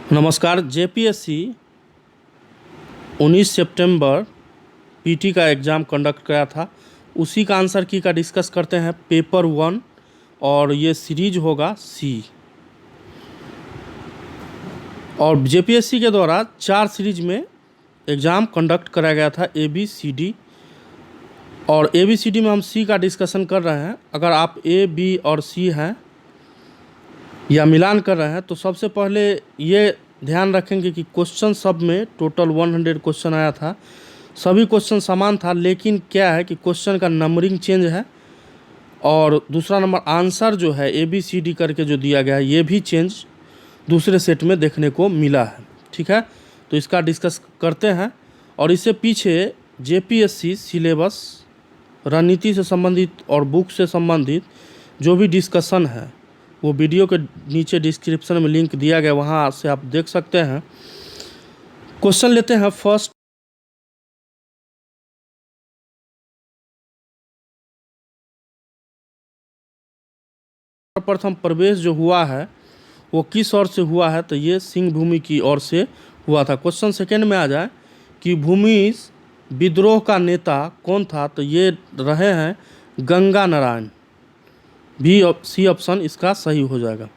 नमस्कार। जेपीएससी 19 सितंबर पीटी का exam conduct किया था, उसी का आंसर की का डिस्कस करते हैं। पेपर 1 और ये सीरीज होगा सी। और जेपीएससी के द्वारा 4 सीरीज में एग्ज़ाम कंडक्ट कराया गया था, ए बी सी डी। और ए बी सी डी में हम सी का डिस्कशन कर रहे हैं। अगर आप ए बी और सी हैं या मिलान कर रहे हैं तो सबसे पहले ये ध्यान रखेंगे कि क्वेश्चन सब में टोटल 100 क्वेश्चन आया था। सभी क्वेश्चन समान था, लेकिन क्या है कि क्वेश्चन का नंबरिंग चेंज है। और दूसरा नंबर आंसर जो है ए बी सी डी करके जो दिया गया है, ये भी चेंज दूसरे सेट में देखने को मिला है। ठीक है, तो इसका डिस्कस करते हैं। और इससे पीछे जेपीएससी सिलेबस, रणनीति से संबंधित और बुक से संबंधित जो भी डिस्कशन है वो वीडियो के नीचे डिस्क्रिप्शन में लिंक दिया गया, वहाँ से आप देख सकते हैं। क्वेश्चन लेते हैं फर्स्ट। प्रथम प्रवेश जो हुआ है वो किस ओर से हुआ है, तो ये सिंह भूमि की ओर से हुआ था। क्वेश्चन सेकंड में आ जाए कि भूमि विद्रोह का नेता कौन था, तो ये रहे हैं Ganga Narayan. B C option इसका सही हो जाएगा।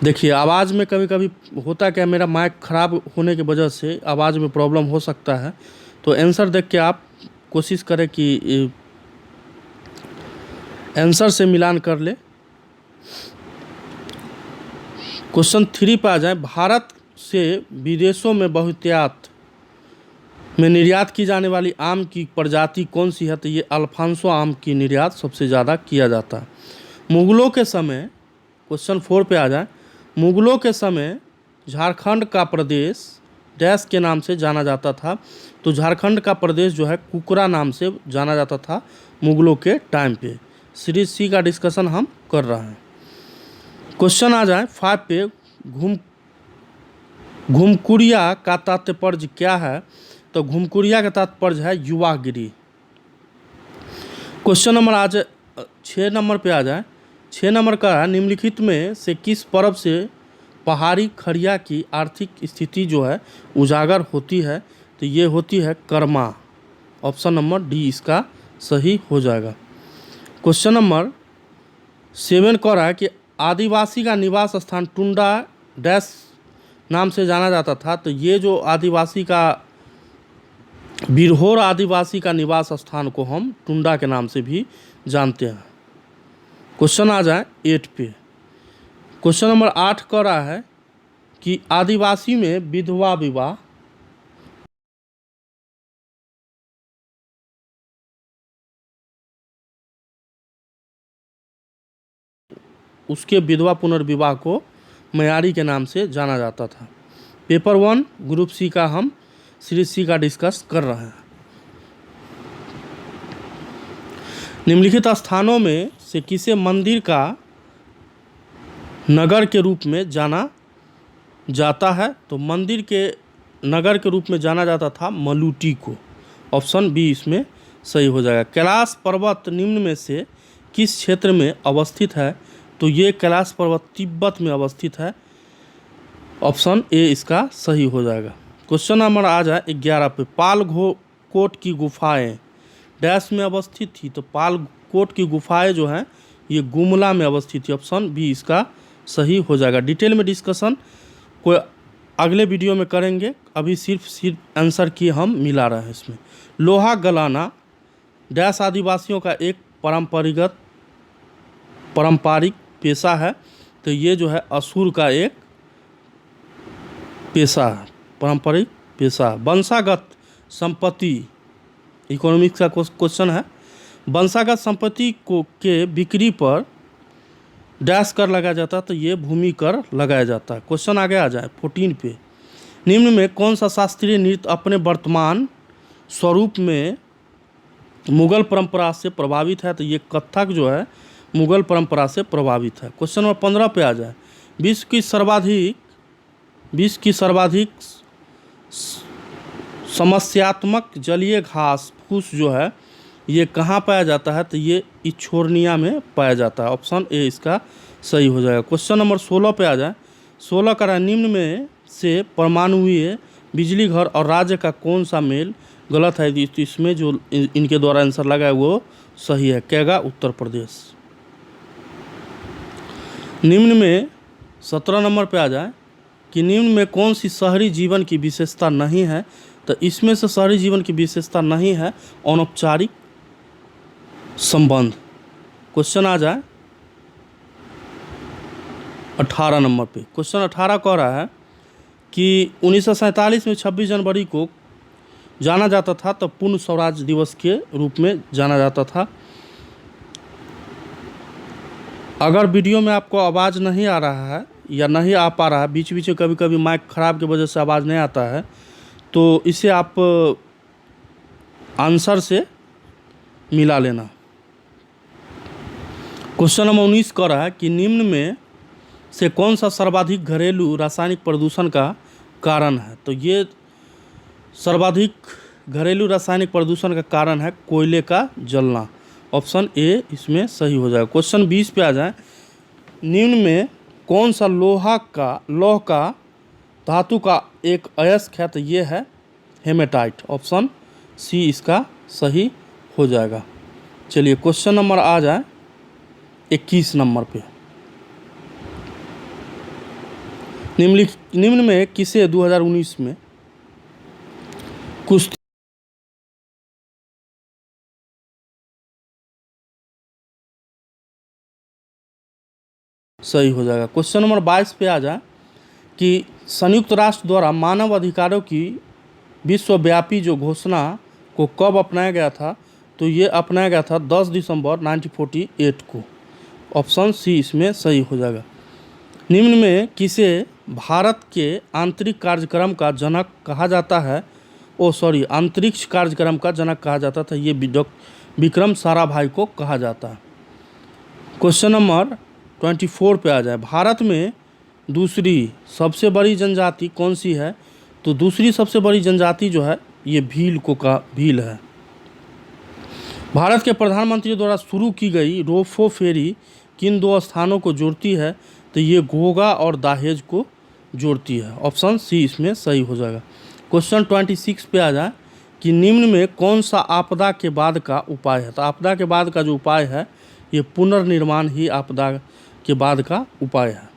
देखिए, आवाज़ में कभी कभी होता क्या, मेरा माइक ख़राब होने की वजह से आवाज़ में प्रॉब्लम हो सकता है, तो आंसर देख के आप कोशिश करें कि आंसर से मिलान कर ले। क्वेश्चन 3 पे आ जाए। भारत से विदेशों में बहुतायत में निर्यात की जाने वाली आम की प्रजाति कौन सी है, तो ये अल्फांसो आम की निर्यात सबसे ज़्यादा किया जाता है। मुग़लों के समय, क्वेश्चन 4 पे आ जाए। मुग़लों के समय झारखंड का प्रदेश डैश के नाम से जाना जाता था, तो झारखंड का प्रदेश जो है कुकरा नाम से जाना जाता था मुग़लों के टाइम पे। सीरीज सी का डिस्कशन हम कर रहे हैं। क्वेश्चन आ जाए 5 पे। घुमकुरिया का तात्पर्य क्या है, तो घुमकुरिया का तात्पर्य है युवागिरी। क्वेश्चन नंबर आ जाए 6 नंबर पे आ जाए। 6 नंबर का निम्नलिखित में से किस पर्व से पहाड़ी खड़िया की आर्थिक स्थिति जो है उजागर होती है, तो ये होती है कर्मा। ऑप्शन नंबर डी इसका सही हो जाएगा। क्वेश्चन नंबर 7 कह रहा है कि आदिवासी का निवास स्थान टुंडा डैश नाम से जाना जाता था, तो ये जो आदिवासी का बिरहोर आदिवासी का निवास स्थान को हम टुंडा के नाम से भी जानते हैं। क्वेश्चन आ जाए 8 पे। क्वेश्चन नंबर 8 कह रहा है कि आदिवासी में विधवा विवाह उसके विधवा पुनर्विवाह को मयारी के नाम से जाना जाता था। पेपर 1 ग्रुप सी का हम सीरीज सी का डिस्कस कर रहे हैं। निम्नलिखित स्थानों में से किसे मंदिर का नगर के रूप में जाना जाता है, तो मंदिर के नगर के रूप में जाना जाता था मलूटी को। ऑप्शन बी इसमें सही हो जाएगा। कैलाश पर्वत निम्न में से किस क्षेत्र में अवस्थित है, तो ये कैलाश पर्वत तिब्बत में अवस्थित है। ऑप्शन ए इसका सही हो जाएगा। क्वेश्चन नंबर आ जाए 11 पे। पालकोट की गुफाएं डैश में अवस्थित थी, तो पालकोट की गुफाएं जो हैं ये गुमला में अवस्थित थी। ऑप्शन बी इसका सही हो जाएगा। डिटेल में डिस्कशन कोई अगले वीडियो में करेंगे, अभी सिर्फ आंसर की हम मिला रहे हैं इसमें। लोहा गलाना डैश आदिवासियों का एक पारंपरिक पेशा है, तो ये जो है असुर का एक पेशा है, पारंपरिक पेशा। वंशागत संपत्ति इकोनॉमिक्स का क्वेश्चन है। वंशागत संपत्ति को के बिक्री पर डैश कर लगाया जाता है, तो ये भूमि कर लगाया जाता है। क्वेश्चन आगे आ जाए 14 पे। निम्न में कौन सा शास्त्रीय नृत्य अपने वर्तमान स्वरूप में मुगल परंपरा से प्रभावित है, तो ये कथक जो है मुगल परंपरा से प्रभावित है। क्वेश्चन नंबर 15 पे आ जाए। विश्व की सर्वाधिक समस्यात्मक जलीय घास फूस जो है ये कहाँ पाया जाता है, तो ये इछोरनिया में पाया जाता है। ऑप्शन ए इसका सही हो जाएगा। क्वेश्चन नंबर 16 पे आ जाए। 16 करा निम्न में से परमाणुीय बिजली घर और राज्य का कौन सा मेल गलत है। तो इसमें जो इनके द्वारा आंसर लगा है वो सही है, कैगा उत्तर प्रदेश। निम्न में 17 नंबर पे आ जाए कि निम्न में कौन सी शहरी जीवन की विशेषता नहीं है। तो इसमें से शहरी जीवन की विशेषता नहीं है अनौपचारिक संबंध। क्वेश्चन आ जाए 18 नंबर पे। क्वेश्चन 18 कह रहा है कि 1947 में 26 जनवरी को जाना जाता था, तब पूर्ण स्वराज दिवस के रूप में जाना जाता था। अगर वीडियो में आपको आवाज़ नहीं आ रहा है या नहीं आ पा रहा है, बीच बीच में कभी कभी माइक ख़राब की वजह से आवाज़ नहीं आता है, तो इसे आप आंसर से मिला लेना। क्वेश्चन नंबर 19 कह रहा है कि निम्न में से कौन सा सर्वाधिक घरेलू रासायनिक प्रदूषण का कारण है। तो ये सर्वाधिक घरेलू रासायनिक प्रदूषण का कारण है कोयले का जलना। ऑप्शन ए इसमें सही हो जाएगा। क्वेश्चन 20 पे आ जाए, निम्न में कौन सा लौह का धातु का एक अयस्क है। तो ये है हेमेटाइट। ऑप्शन सी इसका सही हो जाएगा। चलिए क्वेश्चन नंबर आ जाए 21 नंबर पे। निम्न में किसे 2019 में कुश्ती सही हो जाएगा। क्वेश्चन नंबर 22 पे आ जाए कि संयुक्त राष्ट्र द्वारा मानव अधिकारों की विश्वव्यापी जो घोषणा को कब अपनाया गया था। तो ये अपनाया गया था 10 दिसंबर 1948 को। ऑप्शन सी इसमें सही हो जाएगा। निम्न में किसे भारत के आंतरिक कार्यक्रम का जनक कहा जाता है। अंतरिक्ष कार्यक्रम का जनक कहा जाता था। ये विक्रम साराभाई को कहा जाता है। क्वेश्चन नंबर 24 पे आ जाए, भारत में दूसरी सबसे बड़ी जनजाति कौन सी है। तो दूसरी सबसे बड़ी जनजाति जो है ये भील है। भारत के प्रधानमंत्री द्वारा शुरू की गई रोफो फेरी किन दो स्थानों को जोड़ती है। तो ये घोघा और दाहेज को जोड़ती है। ऑप्शन सी इसमें सही हो जाएगा। क्वेश्चन 26 पे आ जाए कि निम्न में कौन सा आपदा के बाद का उपाय है। तो आपदा के बाद का जो उपाय है ये पुनर्निर्माण ही आपदा के बाद का उपाय है।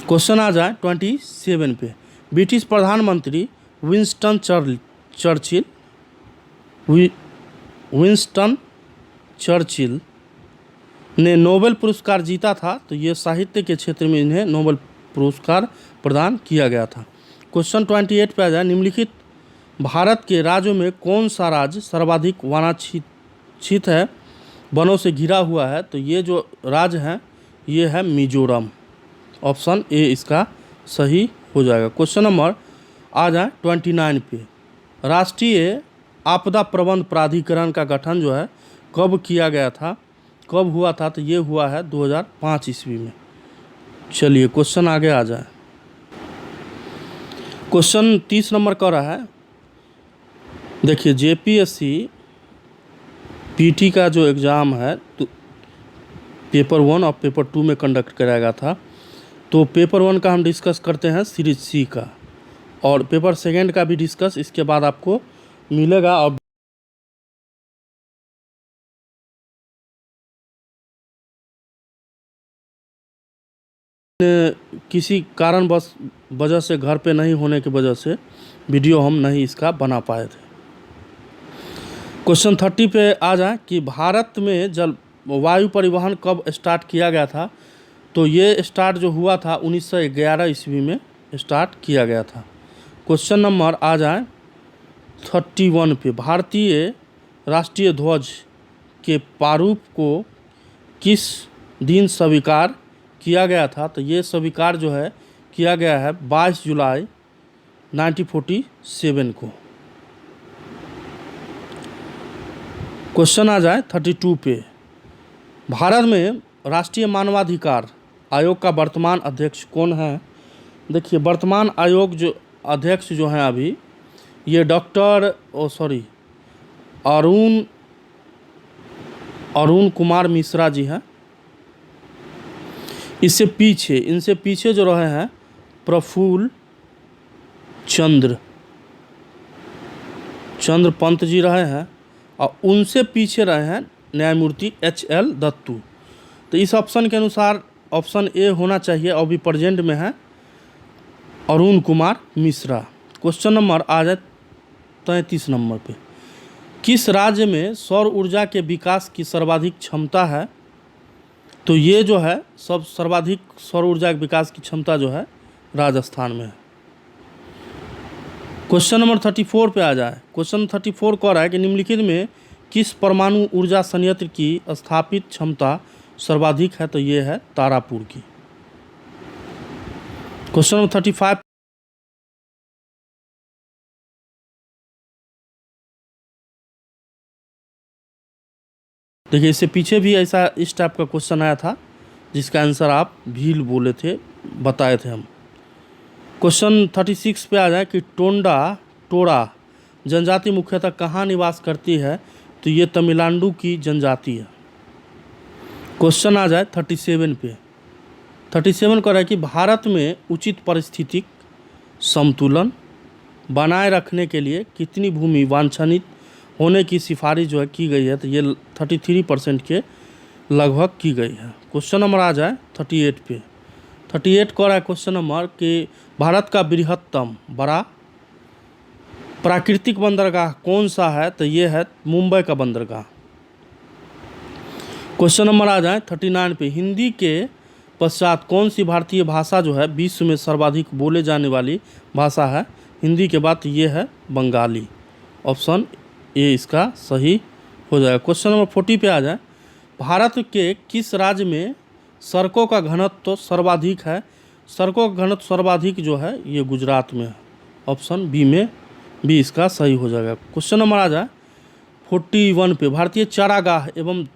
क्वेश्चन आ जाए 27 पे, ब्रिटिश प्रधानमंत्री विंस्टन चर्चिल ने नोबेल पुरस्कार जीता था। तो ये साहित्य के क्षेत्र में इन्हें नोबेल पुरस्कार प्रदान किया गया था। क्वेश्चन 28 पे आ जाए, निम्नलिखित भारत के राज्यों में कौन सा राज्य सर्वाधिक वनाच्छित है, वनों से घिरा हुआ है। तो ये जो राज्य है ये है मिजोरम। ऑप्शन ए इसका सही हो जाएगा। क्वेश्चन नंबर आ जाए 29 पे, राष्ट्रीय आपदा प्रबंध प्राधिकरण का गठन जो है कब किया गया था, कब हुआ था। तो ये हुआ है 2005 ईस्वी में। चलिए क्वेश्चन आगे आ जाए। क्वेश्चन 30 नंबर का रहा है, देखिए जेपीएससी पीटी का जो एग्ज़ाम है तो पेपर 1 और पेपर 2 में कंडक्ट कराया गया था। तो पेपर 1 का हम डिस्कस करते हैं सीरीज सी का, और पेपर 2 का भी डिस्कस इसके बाद आपको मिलेगा। और किसी कारणवश वजह से घर पे नहीं होने की वजह से वीडियो हम नहीं इसका बना पाए थे। क्वेश्चन 30 पे आ जाए कि भारत में वायु परिवहन कब स्टार्ट किया गया था। तो ये स्टार्ट जो हुआ था 1911 ईस्वी में स्टार्ट किया गया था। क्वेश्चन नंबर आ जाए 31 पे, भारतीय राष्ट्रीय ध्वज के प्रारूप को किस दिन स्वीकार किया गया था। तो ये स्वीकार जो है किया गया है 22 जुलाई 1947 को। क्वेश्चन आ जाए 32 पे, भारत में राष्ट्रीय मानवाधिकार आयोग का वर्तमान अध्यक्ष कौन है। देखिए वर्तमान आयोग जो अध्यक्ष जो हैं अभी ये अरुण कुमार मिश्रा जी हैं। इससे पीछे, इनसे पीछे जो रहे हैं प्रफुल्ल चंद्र पंत जी रहे हैं, और उनसे पीछे रहे हैं न्यायमूर्ति H.L. दत्तू। तो इस ऑप्शन के अनुसार ऑप्शन ए होना चाहिए, और भी प्रेजेंट में है अरुण कुमार मिश्रा। क्वेश्चन नंबर आ जाए 33 नंबर पे। किस राज्य में सौर ऊर्जा के विकास की सर्वाधिक क्षमता है? तो ये जो है सब सर्वाधिक सौर ऊर्जा के विकास की क्षमता जो है राजस्थान में है। क्वेश्चन नंबर 34 पे आ जाए। क्वेश्चन 34 कह रहा है कि निम्नलिखित में किस परमाणु ऊर्जा संयंत्र की स्थापित क्षमता सर्वाधिक है? तो ये है तारापुर की। Question number 35। देखिए, इससे पीछे भी ऐसा इस टाइप का क्वेश्चन आया था जिसका आंसर आप भील बोले थे, बताए थे हम। क्वेश्चन 36 पे आ जाए कि टोरा जनजाति मुख्यतः कहाँ निवास करती है? तो ये तमिलनाडु की जनजाति है। क्वेश्चन आ जाए 37 पे। 37 कह रहा है कि भारत में उचित पारिस्थितिक संतुलन बनाए रखने के लिए कितनी भूमि वांछनीय होने की सिफारिश जो है की गई है? तो ये 33% के लगभग की गई है। क्वेश्चन नंबर आ जाए 38 पे। 38 कह रहा है क्वेश्चन नंबर कि भारत का बृहत्तम बड़ा प्राकृतिक बंदरगाह कौन सा है? तो ये है मुंबई का बंदरगाह। क्वेश्चन नंबर आ जाए 39 पे। हिंदी के पश्चात कौन सी भारतीय भाषा जो है विश्व में सर्वाधिक बोले जाने वाली भाषा है? हिंदी के बाद ये है बंगाली। ऑप्शन ए इसका सही हो जाएगा। क्वेश्चन नंबर 40 पे आ जाए। भारत के किस राज्य में सड़कों का घनत्व तो सर्वाधिक है? सड़कों का घनत्व सर्वाधिक जो है ये गुजरात में है। ऑप्शन बी में बी इसका सही हो जाएगा। क्वेश्चन नंबर आ जाए 41 पे। भारतीय चारागाह एवं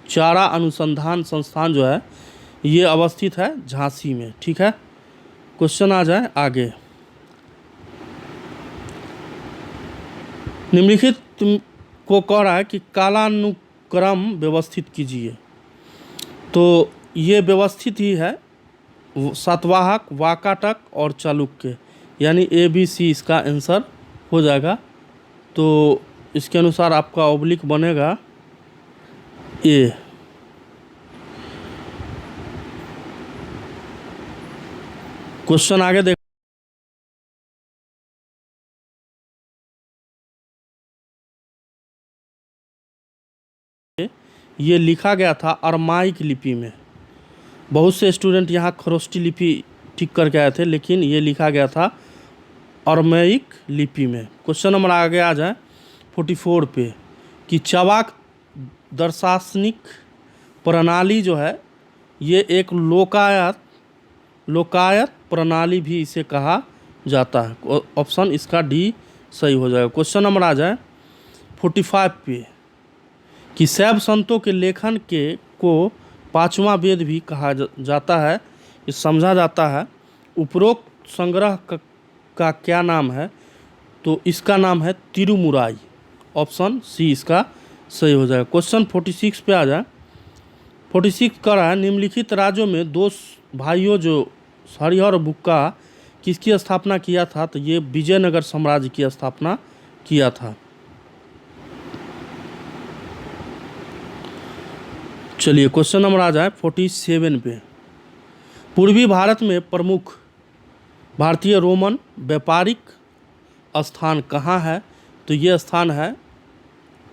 चारा अनुसंधान संस्थान जो है ये अवस्थित है झांसी में। ठीक है, क्वेश्चन आ जाए आगे। निम्नलिखित को कह रहा है कि कालानुक्रम व्यवस्थित कीजिए। तो ये व्यवस्थित ही है सातवाहक, वाकाटक और चालुक्य, यानी ABC इसका आंसर हो जाएगा। तो इसके अनुसार आपका ऑब्लिक बनेगा ए। क्वेश्चन आगे देख। ये लिखा गया था अरमाइक लिपि में। बहुत से स्टूडेंट यहाँ खरोष्टी लिपि ठीक करके आए थे, लेकिन ये लिखा गया था अरमाइक लिपि में। क्वेश्चन नंबर आगे आ जाए 44 पे कि चावाक दार्शनिक प्रणाली जो है ये एक लोकायत प्रणाली भी इसे कहा जाता है। ऑप्शन इसका डी सही हो जाएगा। क्वेश्चन नंबर आ जाए 45 पे कि शैव संतों के लेखन के को पांचवा वेद भी कहा जाता है, ये समझा जाता है। उपरोक्त संग्रह का क्या नाम है? तो इसका नाम है तिरुमुराई। ऑप्शन सी इसका सही हो जाएगा। क्वेश्चन 46 पे आ जाए। 46 कर रहा है निम्नलिखित राज्यों में दो भाइयों जो हरिहर बुक्का किसकी स्थापना किया था? तो ये विजयनगर साम्राज्य की स्थापना किया था। चलिए क्वेश्चन नंबर आ जाए 47 पे। पूर्वी भारत में प्रमुख भारतीय रोमन व्यापारिक स्थान कहाँ है? तो ये स्थान है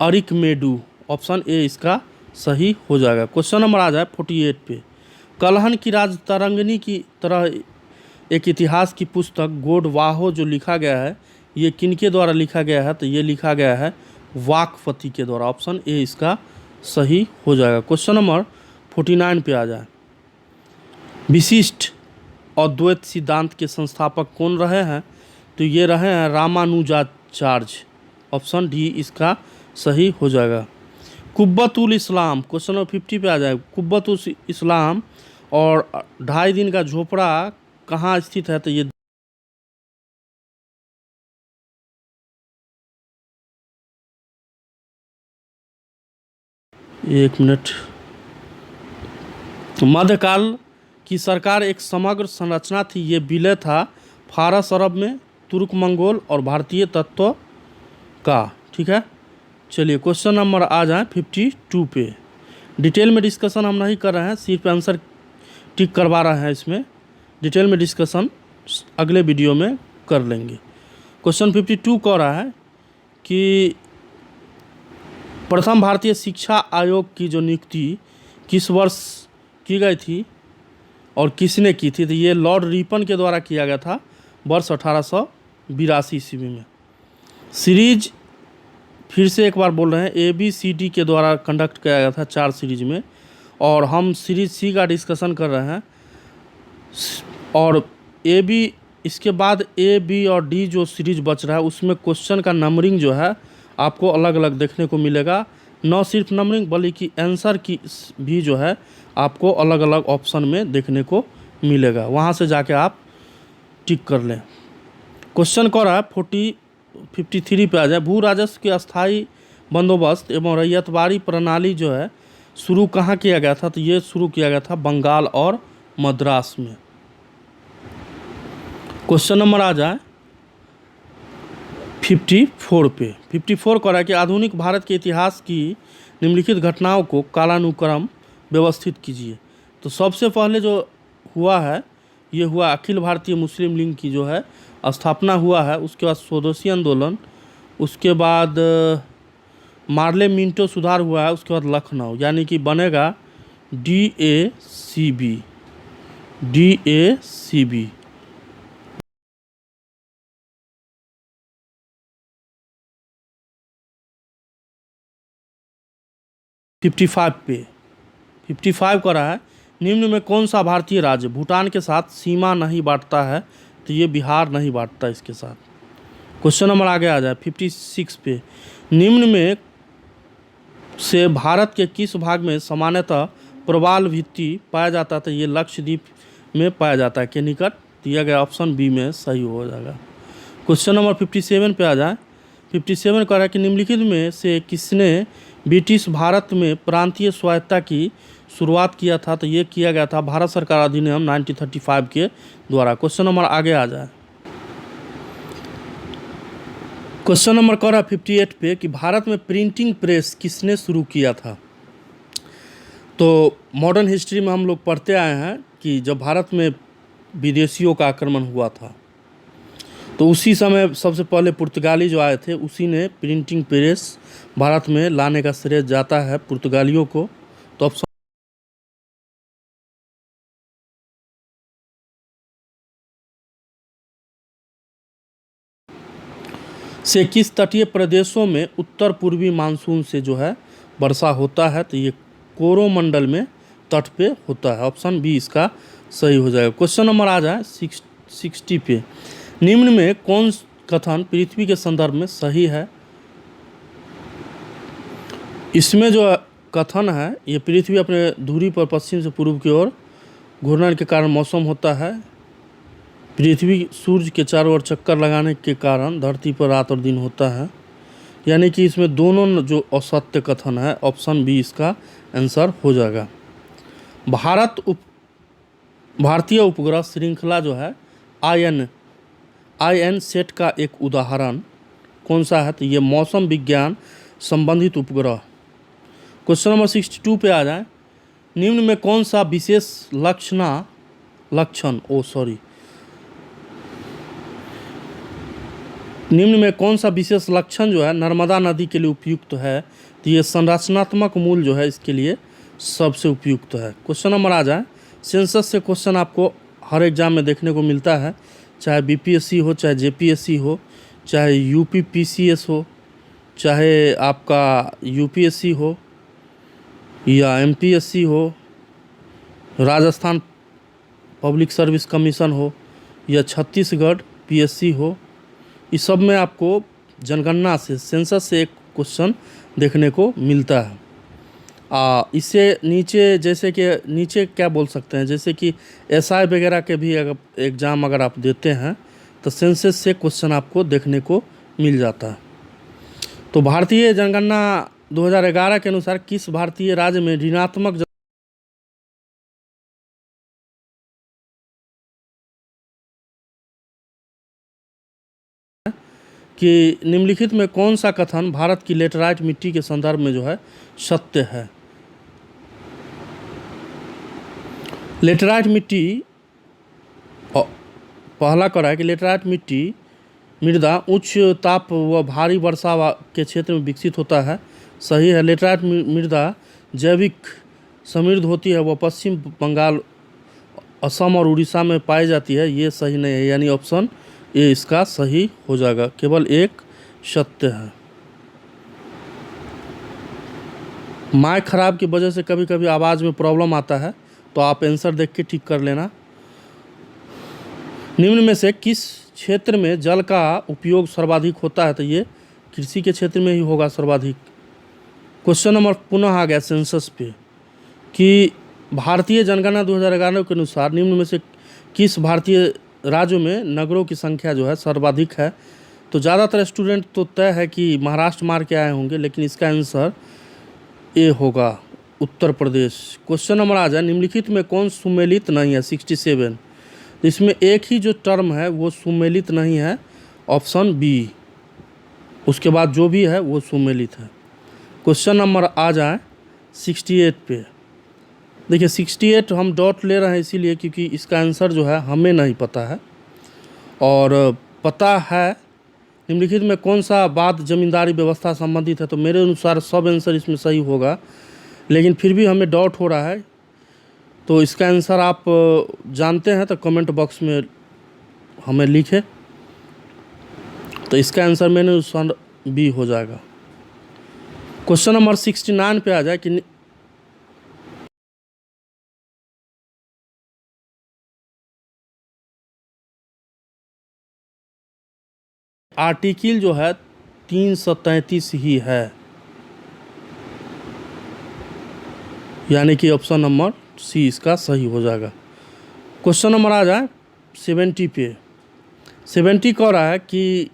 अरिकमेडू। ऑप्शन ए इसका सही हो जाएगा। क्वेश्चन नंबर आ जाए 48 पे। कलहन की राजतरंगिणी की तरह एक इतिहास की पुस्तक गोडवाहो जो लिखा गया है ये किनके द्वारा लिखा गया है? तो ये लिखा गया है वाकपति के द्वारा। ऑप्शन ए इसका सही हो जाएगा। क्वेश्चन नंबर 49 पे आ जाए। विशिष्ट अद्वैत सिद्धांत के संस्थापक कौन रहे हैं? तो ये रहे हैं रामानुजाचार्य। ऑप्शन डी इसका सही हो जाएगा। कुब्बतुल इस्लाम, क्वेश्चन नंबर 50 पे आ जाए। कुब्बतुल इस्लाम और 2.5 दिन का झोपड़ा कहाँ स्थित है? तो ये एक मिनट। तो मध्यकाल कि सरकार एक समग्र संरचना थी। ये विलय था फारस अरब में, तुर्क मंगोल और भारतीय तत्व का। ठीक है, चलिए क्वेश्चन नंबर आ जाए 52 पे। डिटेल में डिस्कशन हम नहीं कर रहे हैं, सिर्फ आंसर टिक करवा रहे हैं। इसमें डिटेल में डिस्कशन अगले वीडियो में कर लेंगे। क्वेश्चन 52 कह रहा है कि प्रथम भारतीय शिक्षा आयोग की जो नियुक्ति किस वर्ष की गई थी और किसने की थी? तो ये लॉर्ड रिपन के द्वारा किया गया था वर्ष 1882 ईस्वी में। सीरीज फिर से एक बार बोल रहे हैं, ABCD के द्वारा कंडक्ट किया गया था 4 सीरीज में, और हम सीरीज C का डिस्कशन कर रहे हैं। और इसके बाद A, B और D जो सीरीज बच रहा है उसमें क्वेश्चन का नंबरिंग जो है आपको अलग अलग देखने को मिलेगा। न सिर्फ नंबरिंग बल्कि आंसर की भी जो है आपको अलग अलग ऑप्शन में देखने को मिलेगा, वहाँ से जाके आप टिक कर लें। क्वेश्चन कह रहा है 53 पे आ जाए। भू राजस्व के अस्थायी बंदोबस्त एवं रैयतवाड़ी प्रणाली जो है शुरू कहाँ किया गया था? तो ये शुरू किया गया था बंगाल और मद्रास में। क्वेश्चन नंबर आ जाए 54 पे। 54 कह रहा है कि आधुनिक भारत के इतिहास की निम्नलिखित घटनाओं को कालानुक्रम व्यवस्थित कीजिए। तो सबसे पहले जो हुआ है ये हुआ अखिल भारतीय मुस्लिम लीग की जो है स्थापना हुआ है। उसके बाद स्वदेशी आंदोलन, उसके बाद मार्ले मिंटो सुधार हुआ है, उसके बाद लखनऊ, यानी कि बनेगा DACB। 55 पे 55 का रहा है, निम्न में कौन सा भारतीय राज्य भूटान के साथ सीमा नहीं बांटता है? तो ये बिहार नहीं बांटता इसके साथ। क्वेश्चन नंबर आगे आ जाए 56 पे। निम्न में से भारत के किस भाग में सामान्यतः प्रवाल भित्ति पाया जाता है? तो ये लक्षद्वीप में पाया जाता है के निकट। दिया गया ऑप्शन बी में सही हो जाएगा। क्वेश्चन नंबर 57 पे आ जाए। 57 कह रहा है कि निम्नलिखित में से किसने ब्रिटिश भारत में प्रांतीय स्वायत्तता की शुरुआत किया था? तो ये किया गया था भारत सरकार अधिनियम 1935 के द्वारा। क्वेश्चन नंबर आगे आ जाए। क्वेश्चन नंबर कह रहा है 58 पे कि भारत में प्रिंटिंग प्रेस किसने शुरू किया था? तो मॉडर्न हिस्ट्री में हम लोग पढ़ते आए हैं कि जब भारत में विदेशियों का आक्रमण हुआ था तो उसी समय सबसे पहले पुर्तगाली जो आए थे उसी ने प्रिंटिंग प्रेस भारत में लाने का श्रेय जाता है पुर्तगालियों को। तो ऑप्शन से किस तटीय प्रदेशों में उत्तर पूर्वी मानसून से जो है वर्षा होता है? तो ये कोरोमंडल में तट पे होता है। ऑप्शन बी इसका सही हो जाएगा। क्वेश्चन नंबर आ जाए 60 पे। निम्न में कौन कथन पृथ्वी के संदर्भ में सही है? इसमें जो कथन है ये पृथ्वी अपने धुरी पर पश्चिम से पूर्व की ओर घूर्णन के कारण मौसम होता है। पृथ्वी सूर्य के चारों ओर चक्कर लगाने के कारण धरती पर रात और दिन होता है। यानी कि इसमें दोनों जो असत्य कथन है, ऑप्शन बी इसका आंसर हो जाएगा। भारतीय उपग्रह श्रृंखला जो है IN सेट का एक उदाहरण कौन सा है? तो ये मौसम विज्ञान संबंधित उपग्रह। क्वेश्चन नंबर 62 पे आ जाए। निम्न में कौन सा विशेष निम्न में कौन सा विशेष लक्षण जो है नर्मदा नदी के लिए उपयुक्त है? तो ये संरचनात्मक मूल जो है इसके लिए सबसे उपयुक्त है। क्वेश्चन नंबर आ जाए। सेंसस से क्वेश्चन आपको हर एग्जाम में देखने को मिलता है, चाहे BPSC हो, चाहे JPSC हो, चाहे UPPCS हो, चाहे आपका UPSC हो या MPSC हो, राजस्थान पब्लिक सर्विस कमीशन हो या छत्तीसगढ़ PSC हो, इस सब में आपको जनगणना से सेंसस से एक क्वेश्चन देखने को मिलता है। इससे नीचे जैसे कि नीचे क्या बोल सकते हैं, जैसे कि SI वगैरह के भी अगर एग्ज़ाम अगर आप देते हैं तो सेंसस से क्वेश्चन आपको देखने को मिल जाता है। तो भारतीय जनगणना 2011 के अनुसार किस भारतीय राज्य में ऋणात्मक कि निम्नलिखित में कौन सा कथन भारत की लेटराइट मिट्टी के संदर्भ में जो है सत्य है। लेटराइट मिट्टी, पहला कड़ा है कि लेटराइट मिट्टी मृदा उच्च ताप व भारी वर्षा के क्षेत्र में विकसित होता है। सही है। लेटराइट मृदा जैविक समृद्ध होती है, वह पश्चिम बंगाल, असम और उड़ीसा में पाई जाती है। ये सही नहीं है, यानी ऑप्शन ए इसका सही हो जाएगा। केवल एक सत्य है। माइक खराब की वजह से कभी कभी आवाज़ में प्रॉब्लम आता है, तो आप आंसर देख के ठीक कर लेना। निम्न में से किस क्षेत्र में जल का उपयोग सर्वाधिक होता है? तो ये कृषि के क्षेत्र में ही होगा सर्वाधिक। क्वेश्चन नंबर पुनः आ गया सेंसस पे कि भारतीय जनगणना 2011 के अनुसार निम्न में से किस भारतीय राज्यों में नगरों की संख्या जो है सर्वाधिक है? तो ज़्यादातर स्टूडेंट तो तय है कि महाराष्ट्र मार के आए होंगे, लेकिन इसका आंसर ए होगा, उत्तर प्रदेश। क्वेश्चन नंबर आ जाए, निम्नलिखित में कौन सुमेलित नहीं है? 67। तो इसमें एक ही जो टर्म है वो सुमेलित नहीं है, ऑप्शन बी। उसके बाद जो भी है वो सुमेलित है। क्वेश्चन नंबर आ जाए 68 पे। देखिए 68 हम डॉट ले रहे हैं इसीलिए क्योंकि इसका आंसर जो है हमें नहीं पता है, और पता है निम्नलिखित में कौन सा बात जमींदारी व्यवस्था संबंधित है? तो मेरे अनुसार सब आंसर इसमें सही होगा, लेकिन फिर भी हमें डाउट हो रहा है। तो इसका आंसर आप जानते हैं तो कमेंट बॉक्स में हमें लिखें। तो इसका आंसर मेरे अनुसार बी हो जाएगा। क्वेश्चन नंबर 69 पे आ जाए कि आर्टिकल जो है 333 ही है, यानी कि ऑप्शन नंबर सी इसका सही हो जाएगा। क्वेश्चन नंबर आ जाए 70 पे। 70 कह रहा है कि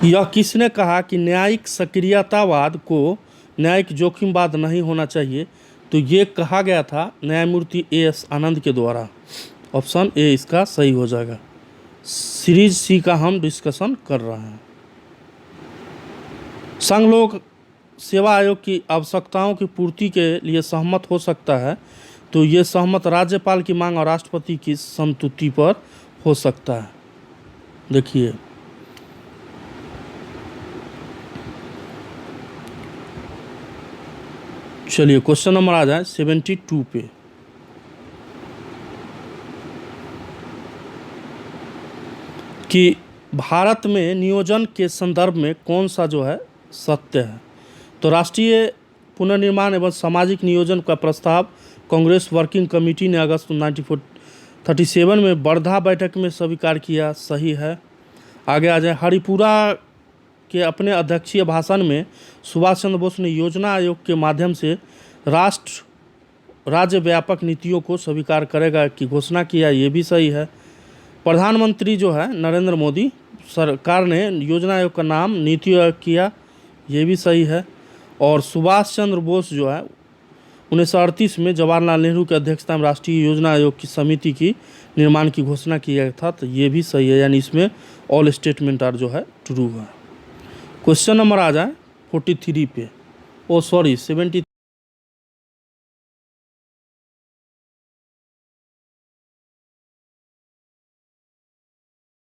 यह किसने कहा कि न्यायिक सक्रियतावाद को न्यायिक जोखिमवाद नहीं होना चाहिए? तो ये कहा गया था न्यायमूर्ति एएस आनंद के द्वारा। ऑप्शन ए इसका सही हो जाएगा। सीरीज सी का हम डिस्कशन कर रहे हैं। संघ लोक सेवा आयोग की आवश्यकताओं की पूर्ति के लिए सहमत हो सकता है, तो ये सहमत राज्यपाल की मांग और राष्ट्रपति की संतुष्टि पर हो सकता है। देखिए चलिए क्वेश्चन नंबर आ जाए 72 पे। कि भारत में नियोजन के संदर्भ में कौन सा जो है सत्य है? तो राष्ट्रीय पुनर्निर्माण एवं सामाजिक नियोजन का प्रस्ताव कांग्रेस वर्किंग कमेटी ने अगस्त 1937 में वर्धा बैठक में स्वीकार किया। सही है। आगे आ जाए, हरिपुरा के अपने अध्यक्षीय भाषण में सुभाष चंद्र बोस ने योजना आयोग के माध्यम से राष्ट्र राज्य व्यापक नीतियों को स्वीकार करेगा की घोषणा किया। ये भी सही है। प्रधानमंत्री जो है नरेंद्र मोदी सरकार ने योजना आयोग का नाम नीति आयोग किया। ये भी सही है। और सुभाष चंद्र बोस जो है 1938 में जवाहरलाल नेहरू की अध्यक्षता में राष्ट्रीय योजना आयोग की समिति की निर्माण की घोषणा किया था। तो ये भी सही है, यानी इसमें ऑल स्टेटमेंट आर जो है ट्रू है। क्वेश्चन नंबर आ जाए 43 पे। 70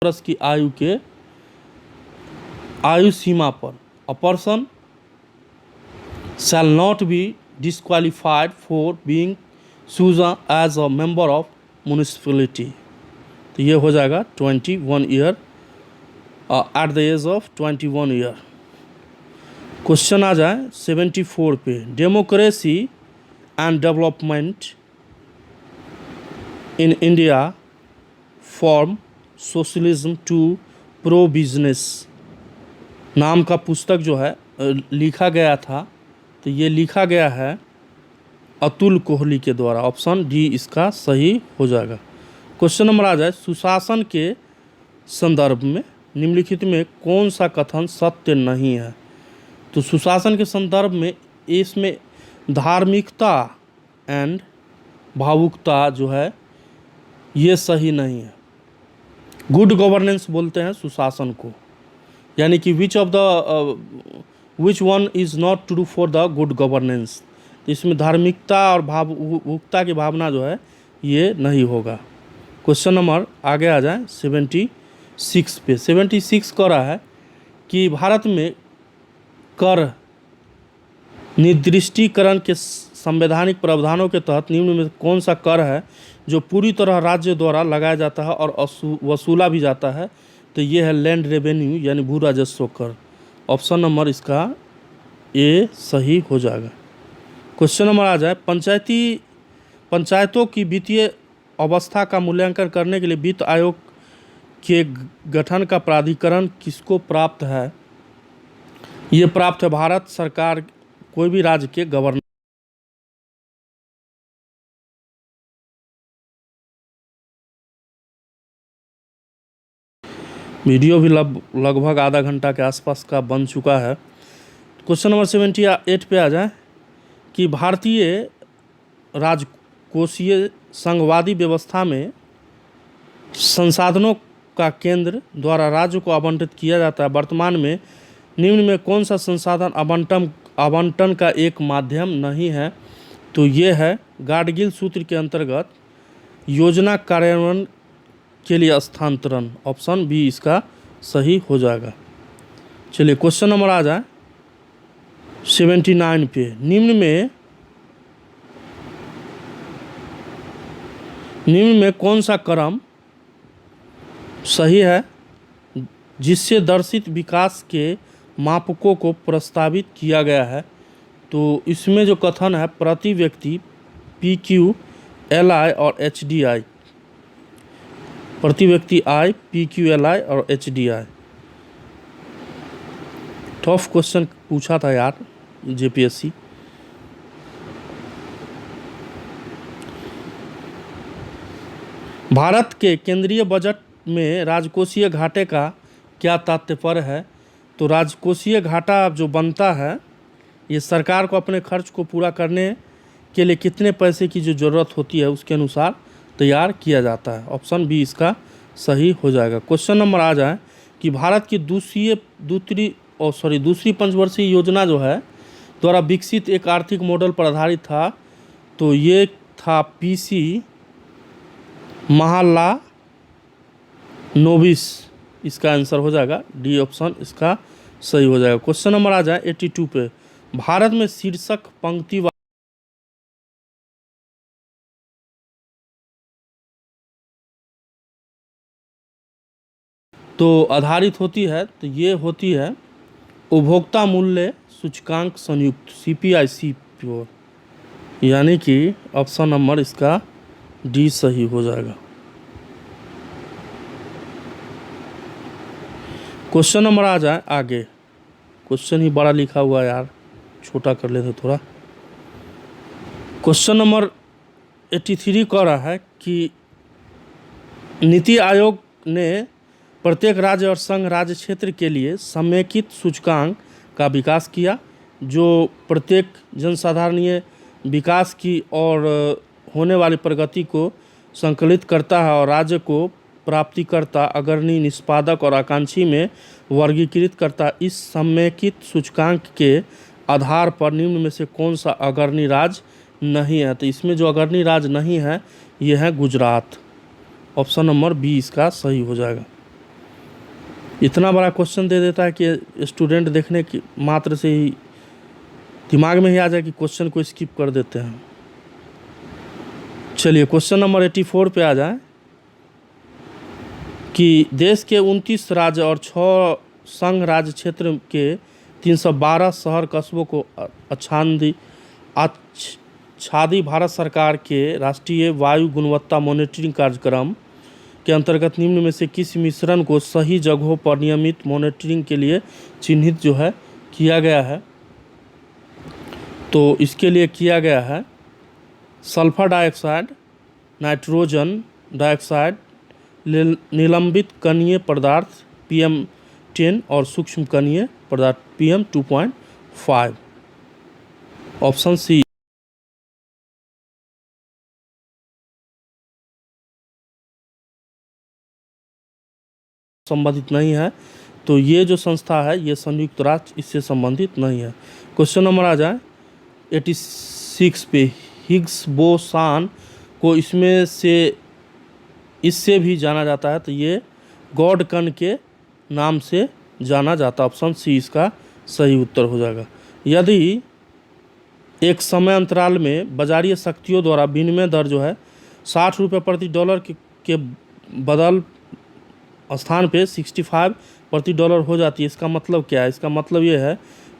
वर्ष की आयु के आयु सीमा पर a person shall not be disqualified for being chosen as a member of municipality। तो ये हो जाएगा 21 year, at the age of 21 year. Question आ जाए 74 पे। Democracy and development in India from socialism to pro business नाम का पुस्तक जो है लिखा गया था। तो ये लिखा गया है अतुल कोहली के द्वारा। ऑप्शन डी इसका सही हो जाएगा। क्वेश्चन नंबर आ जाए, सुशासन के संदर्भ में निम्नलिखित में कौन सा कथन सत्य नहीं है? तो सुशासन के संदर्भ में इसमें धार्मिकता एंड भावुकता जो है ये सही नहीं है। गुड गवर्नेंस बोलते हैं सुशासन को, यानी कि which one is not true for the good governance. इसमें धार्मिकता और भावुकता की भावना जो है ये नहीं होगा। क्वेश्चन नंबर आगे आ जाए 76 पे। 76 कह रहा है कि भारत में कर निर्दिष्टीकरण के संवैधानिक प्रावधानों के तहत निम्न में कौन सा कर है जो पूरी तरह राज्य द्वारा लगाया जाता है और वसूला भी जाता है। तो ये है लैंड रेवेन्यू यानी भू राजस्व कर। ऑप्शन नंबर इसका ए सही हो जाएगा। क्वेश्चन नंबर आ जाए पंचायतों की वित्तीय अवस्था का मूल्यांकन करने के लिए वित्त आयोग के गठन का प्राधिकरण किसको प्राप्त है। ये प्राप्त है भारत सरकार, कोई भी राज्य के गवर्नर। वीडियो भी लगभग आधा घंटा के आसपास का बन चुका है। क्वेश्चन नंबर 78 पे आ जाए कि भारतीय राजकोषीय संघवादी व्यवस्था में संसाधनों का केंद्र द्वारा राज्य को आवंटित किया जाता है। वर्तमान में निम्न में कौन सा संसाधन आवंटन का एक माध्यम नहीं है। तो ये है गाडगिल सूत्र के अंतर्गत योजना कार्यान्वयन के लिए स्थानांतरण। ऑप्शन बी इसका सही हो जाएगा। चलिए क्वेश्चन नंबर आ जाए 79 पे। निम्न में कौन सा क्रम सही है जिससे दर्शित विकास के मापकों को प्रस्तावित किया गया है। तो इसमें जो कथन है प्रति व्यक्ति PQLI और HDI, प्रति व्यक्ति आय PQLI और HDI। टफ क्वेश्चन पूछा था यार JPSC। भारत के केंद्रीय बजट में राजकोषीय घाटे का क्या तात्पर्य है। तो राजकोषीय घाटा जो बनता है ये सरकार को अपने खर्च को पूरा करने के लिए कितने पैसे की जो ज़रूरत होती है उसके अनुसार तैयार किया जाता है। ऑप्शन बी इसका सही हो जाएगा। क्वेश्चन नंबर आ जाए कि भारत की दूसरी पंचवर्षीय योजना जो है द्वारा विकसित एक आर्थिक मॉडल पर आधारित था। तो ये था PC महालानोबिस। इसका आंसर हो जाएगा डी ऑप्शन इसका सही हो जाएगा। क्वेश्चन नंबर आ जाए 82 पे। भारत में शीर्षक पंक्ति तो आधारित होती है। तो ये होती है उपभोक्ता मूल्य सूचकांक संयुक्त CPIC, यानी कि ऑप्शन नंबर इसका डी सही हो जाएगा। क्वेश्चन नंबर आ जाए आगे। क्वेश्चन ही बड़ा लिखा हुआ है यार, छोटा कर लेते थोड़ा। क्वेश्चन नंबर 83 कह रहा है कि नीति आयोग ने प्रत्येक राज्य और संघ राज्य क्षेत्र के लिए समेकित सूचकांक का विकास किया जो प्रत्येक जनसाधारणीय विकास की और होने वाली प्रगति को संकलित करता है और राज्य को प्राप्तिकर्ता, अग्रणी, निष्पादक और आकांक्षी में वर्गीकृत करता है। इस समेकित सूचकांक के आधार पर निम्न में से कौन सा अग्रणी राज्य नहीं है। तो इसमें जो अग्रणी राज्य नहीं है ये है गुजरात। ऑप्शन नंबर बी इसका सही हो जाएगा। इतना बड़ा क्वेश्चन दे देता है कि स्टूडेंट देखने की मात्र से ही दिमाग में ही आ जाए कि क्वेश्चन को स्किप कर देते हैं। चलिए क्वेश्चन नंबर 84 पे आ जाए कि देश के 29 राज्य और 6 संघ राज्य क्षेत्र के 312 शहर कस्बों को आच्छादी भारत सरकार के राष्ट्रीय वायु गुणवत्ता मॉनिटरिंग कार्यक्रम के अंतर्गत निम्न में से किस मिश्रण को सही जगहों पर नियमित मॉनिटरिंग के लिए चिन्हित जो है किया गया है। तो इसके लिए किया गया है सल्फर डाइऑक्साइड, नाइट्रोजन डाइऑक्साइड, निलंबित कणीय पदार्थ PM10 और सूक्ष्म कणीय पदार्थ PM2.5। ऑप्शन सी संबंधित नहीं है, तो ये जो संस्था है ये संयुक्त राष्ट्र इससे संबंधित नहीं है। क्वेश्चन नंबर आ जाए 86 पे, हिग्स बोसान को इससे भी जाना जाता है, तो ये गॉड कण के नाम से जाना जाता है। ऑप्शन सी इसका सही उत्तर हो जाएगा। यदि एक समय अंतराल में बाजारीय शक्तियों द्वारा विनिमय दर जो है 60 रुपये प्रति डॉलर के बदल स्थान पे 65 प्रति डॉलर हो जाती है, इसका मतलब क्या है? इसका मतलब ये है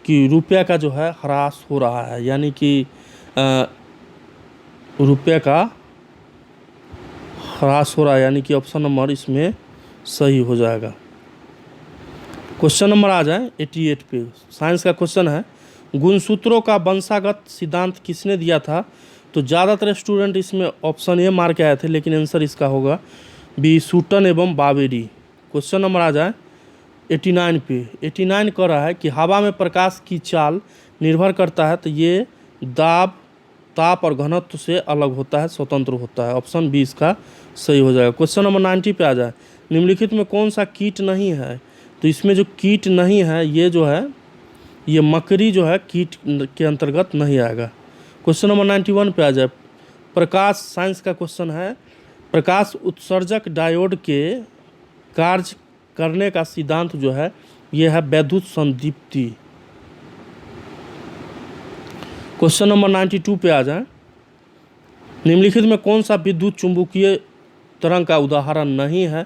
कि रुपये का जो है ह्रास हो रहा है, यानी कि रुपये का ह्रास हो रहा है, यानी कि ऑप्शन नंबर इसमें सही हो जाएगा। क्वेश्चन नंबर आ जाए 88 पे, साइंस का क्वेश्चन है, गुणसूत्रों का वंशागत सिद्धांत किसने दिया था? तो ज़्यादातर स्टूडेंट इसमें ऑप्शन ए मार के आए थे, लेकिन आंसर इसका होगा बी, सूटन एवं बावेरी। क्वेश्चन नंबर आ जाए 89 पे, 89 कह रहा है कि हवा में प्रकाश की चाल निर्भर करता है, तो ये दाब, ताप और घनत्व से अलग होता है, स्वतंत्र होता है। ऑप्शन बी इसका सही हो जाएगा। क्वेश्चन नंबर 90 पे आ जाए, निम्नलिखित में कौन सा कीट नहीं है? तो इसमें जो कीट नहीं है ये जो है ये मकड़ी जो है कीट के अंतर्गत नहीं आएगा। क्वेश्चन नंबर 91 पे आ जाए, प्रकाश, साइंस का क्वेश्चन है, प्रकाश उत्सर्जक डायोड के कार्य करने का सिद्धांत जो है ये है वैद्युत संदीप्ति। क्वेश्चन नंबर 92 पे आ जाए, निम्नलिखित में कौन सा विद्युत चुंबकीय तरंग का उदाहरण नहीं है?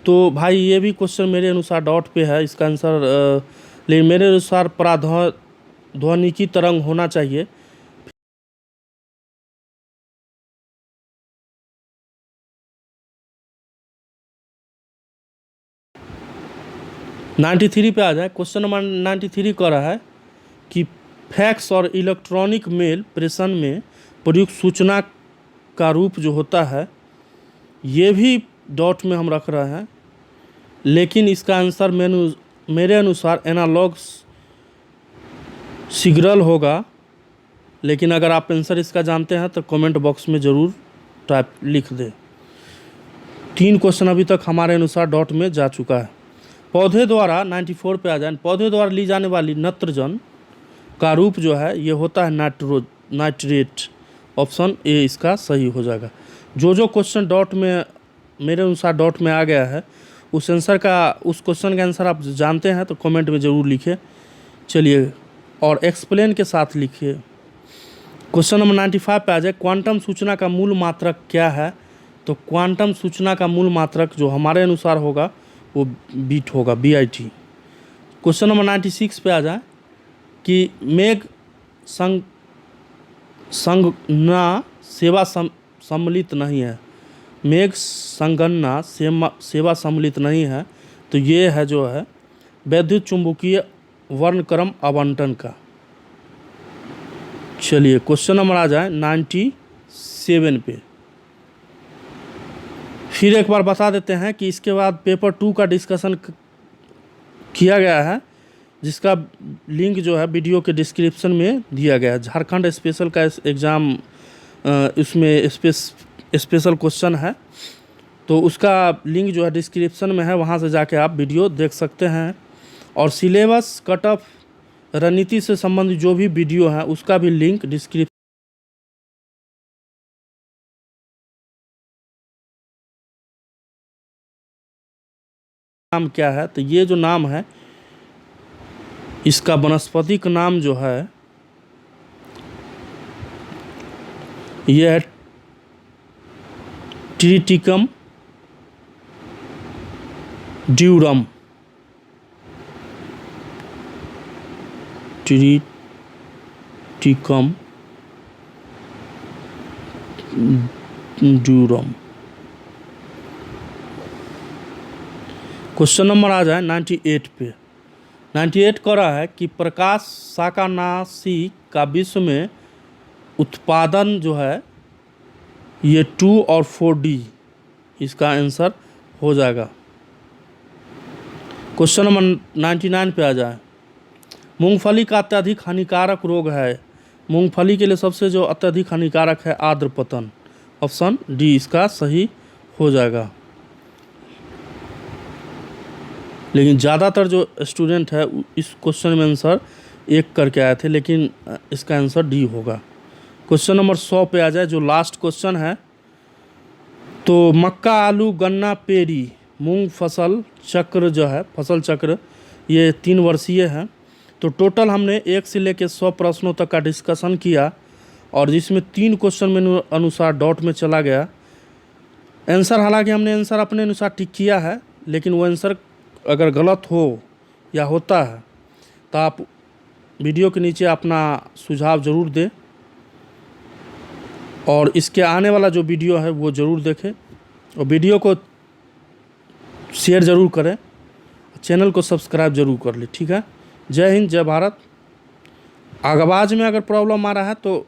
तो भाई ये भी क्वेश्चन मेरे अनुसार डॉट पे है, इसका आंसर लेकिन मेरे अनुसार पराध्वनिकी तरंग होना चाहिए। नाइन्टी थ्री पे आ जाए, क्वेश्चन नंबर 93 कह रहा है कि फैक्स और इलेक्ट्रॉनिक मेल प्रेषण में प्रयुक्त सूचना का रूप जो होता है ये भी डॉट में हम रख रहे हैं, लेकिन इसका आंसर मेरे अनुसार एनालॉग सिग्नल होगा। लेकिन अगर आप आंसर इसका जानते हैं तो कमेंट बॉक्स में ज़रूर टाइप लिख दें। 3 क्वेश्चन अभी तक हमारे अनुसार डॉट में जा चुका है। पौधे द्वारा 94 पे आ जाए, पौधे द्वारा ली जाने वाली नत्रजन का रूप जो है ये होता है नाइट्रेट। ऑप्शन ए इसका सही हो जाएगा। जो क्वेश्चन डॉट में मेरे अनुसार डॉट में आ गया है उस क्वेश्चन का आंसर आप जानते हैं तो कमेंट में ज़रूर लिखें। चलिए और एक्सप्लेन के साथ लिखिए। क्वेश्चन नंबर 95 पे आ जाए, क्वांटम सूचना का मूल मात्रक क्या है? तो क्वांटम सूचना का मूल मात्रक जो हमारे अनुसार होगा वो बीट होगा, BIT। क्वेश्चन नंबर 96 पे आ जाए कि मेघ संगणना सेवा सम्मिलित नहीं है, मेघ संगणना सेवा सम्मिलित नहीं है, तो ये है जो है वैद्युत चुंबकीय वर्णक्रम आवंटन का। चलिए क्वेश्चन नंबर आ जाए 97 पे। फिर एक बार बता देते हैं कि इसके बाद पेपर 2 का डिस्कशन किया गया है, जिसका लिंक जो है वीडियो के डिस्क्रिप्शन में दिया गया है। झारखंड स्पेशल का एग्ज़ाम उसमें स्पेशल क्वेश्चन है, तो उसका लिंक जो है डिस्क्रिप्शन में है, वहाँ से जाके आप वीडियो देख सकते हैं। और सिलेबस, कट ऑफ, रणनीति से संबंधित जो भी वीडियो है उसका भी लिंक डिस्क्रिप्शन नाम क्या है? तो ये जो नाम है इसका वनस्पतिक नाम जो है ये है triticum durum. Triticum durum. Question number आ जाए 98 पे। 98 कह रहा है कि प्रकाश शाकानाशी का विश्व में उत्पादन जो है ये 2 और 4D, इसका आंसर हो जाएगा। क्वेश्चन नंबर 99 पे आ जाए, मूंगफली का अत्यधिक हानिकारक रोग है, मूंगफली के लिए सबसे जो अत्यधिक हानिकारक है आर्द्रपतन। ऑप्शन डी इसका सही हो जाएगा। लेकिन ज़्यादातर जो स्टूडेंट है इस क्वेश्चन में आंसर 1 करके आए थे, लेकिन इसका आंसर डी होगा। क्वेश्चन नंबर 100 पे आ जाए, जो लास्ट क्वेश्चन है। तो मक्का, आलू, गन्ना, पेरी, मूंग फसल चक्र जो है, फसल चक्र, ये 3 वर्षीय है। तो टोटल हमने 1 से लेकर 100 प्रश्नों तक का डिस्कशन किया, और जिसमें 3 क्वेश्चन में अनुसार डॉट में चला गया आंसर। हालांकि हमने आंसर अपने अनुसार टिक किया है, लेकिन वो आंसर अगर गलत हो या होता है तो आप वीडियो के नीचे अपना सुझाव ज़रूर दें, और इसके आने वाला जो वीडियो है वो ज़रूर देखें, और वीडियो को शेयर ज़रूर करें, चैनल को सब्सक्राइब ज़रूर कर लें। ठीक है, जय हिंद, जय भारत। आवाज़ में अगर प्रॉब्लम आ रहा है तो